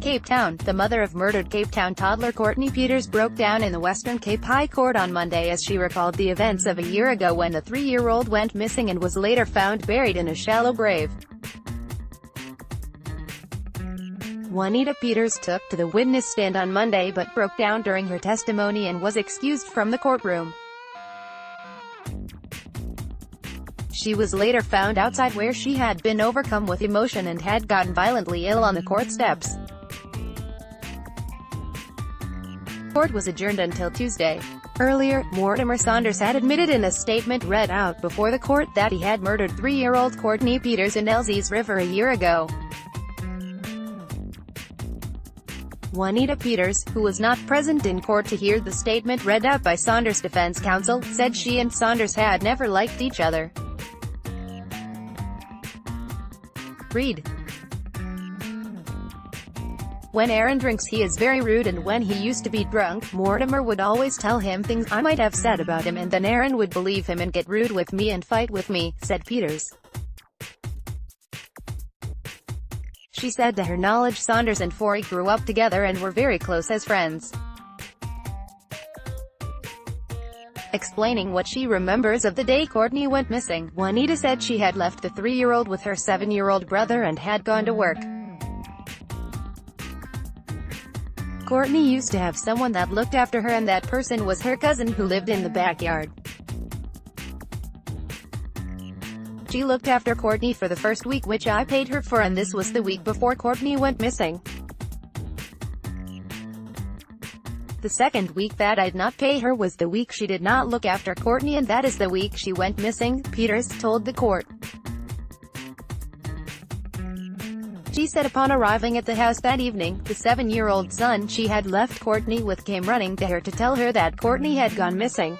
Cape Town. The mother of murdered Cape Town toddler Courtney Pieters broke down in the Western Cape High Court on Monday as she recalled the events of a year ago when the 3-year-old went missing and was later found buried in a shallow grave. Juanita Pieters took to the witness stand on Monday but broke down during her testimony and was excused from the courtroom. She was later found outside where she had been overcome with emotion and had gotten violently ill on the court steps. Court was adjourned until Tuesday. Earlier, Mortimer Saunders had admitted in a statement read out before the court that he had murdered 3-year-old Courtney Pieters in Elsie's River a year ago. Juanita Pieters, who was not present in court to hear the statement read out by Saunders' defense counsel, said she and Saunders had never liked each other. Read. When Aaron drinks he is very rude, and when he used to be drunk, Mortimer would always tell him things I might have said about him, and then Aaron would believe him and get rude with me and fight with me, said Pieters. She said to her knowledge Saunders and Forey grew up together and were very close as friends. Explaining what she remembers of the day Courtney went missing, Juanita said she had left the 3-year-old with her 7-year-old brother and had gone to work. Courtney used to have someone that looked after her, and that person was her cousin who lived in the backyard. She looked after Courtney for the first week, which I paid her for, and this was the week before Courtney went missing. The second week that I did not pay her was the week she did not look after Courtney, and that is the week she went missing, Pieters told the court. She said upon arriving at the house that evening, the 7-year-old son she had left Courtney with came running to her to tell her that Courtney had gone missing.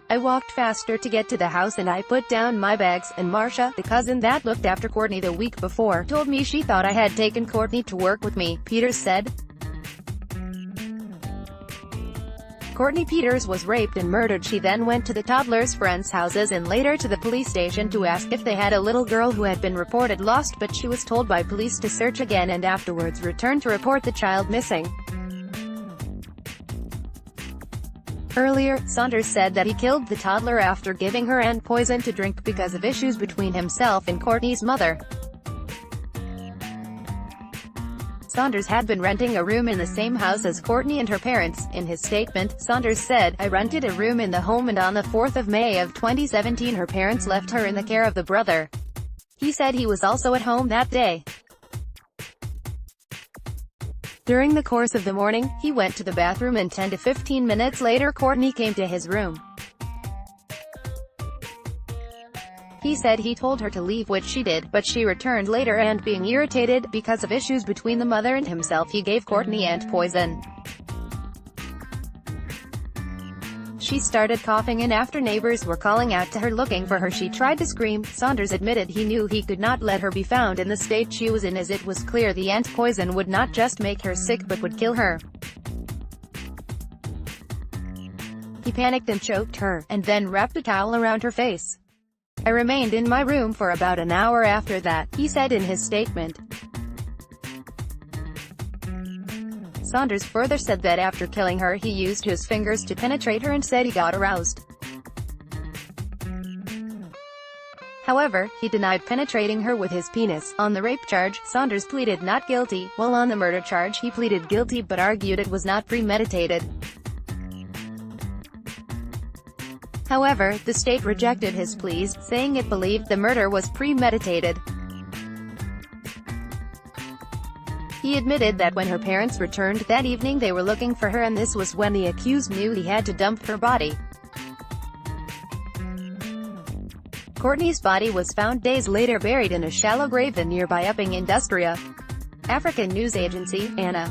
I walked faster to get to the house and I put down my bags, and Marcia, the cousin that looked after Courtney the week before, told me she thought I had taken Courtney to work with me, Pieters said. Courtney Pieters was raped and murdered. She then went to the toddler's friends' houses and later to the police station to ask if they had a little girl who had been reported lost, but she was told by police to search again and afterwards returned to report the child missing. Earlier, Saunders said that he killed the toddler after giving her ant poison to drink because of issues between himself and Courtney's mother. Saunders had been renting a room in the same house as Courtney and her parents. In his statement, Saunders said, "I rented a room in the home, and on the 4th of May of 2017 her parents left her in the care of the brother." He said he was also at home that day. During the course of the morning, he went to the bathroom, and 10 to 15 minutes later Courtney came to his room. He said he told her to leave, which she did, but she returned later, and being irritated because of issues between the mother and himself, he gave Courtney ant poison. She started coughing, and after neighbors were calling out to her looking for her, she tried to scream. Saunders admitted he knew he could not let her be found in the state she was in, as it was clear the ant poison would not just make her sick but would kill her. He panicked and choked her, and then wrapped a towel around her face. "I remained in my room for about an hour after that," he said in his statement. Saunders further said that after killing her he used his fingers to penetrate her and said he got aroused. However, he denied penetrating her with his penis. On the rape charge, Saunders pleaded not guilty, while on the murder charge he pleaded guilty but argued it was not premeditated. However, the state rejected his pleas, saying it believed the murder was premeditated. He admitted that when her parents returned that evening they were looking for her, and this was when the accused knew he had to dump her body. Courtney's body was found days later buried in a shallow grave in nearby Epping Industria. African news agency, ANA.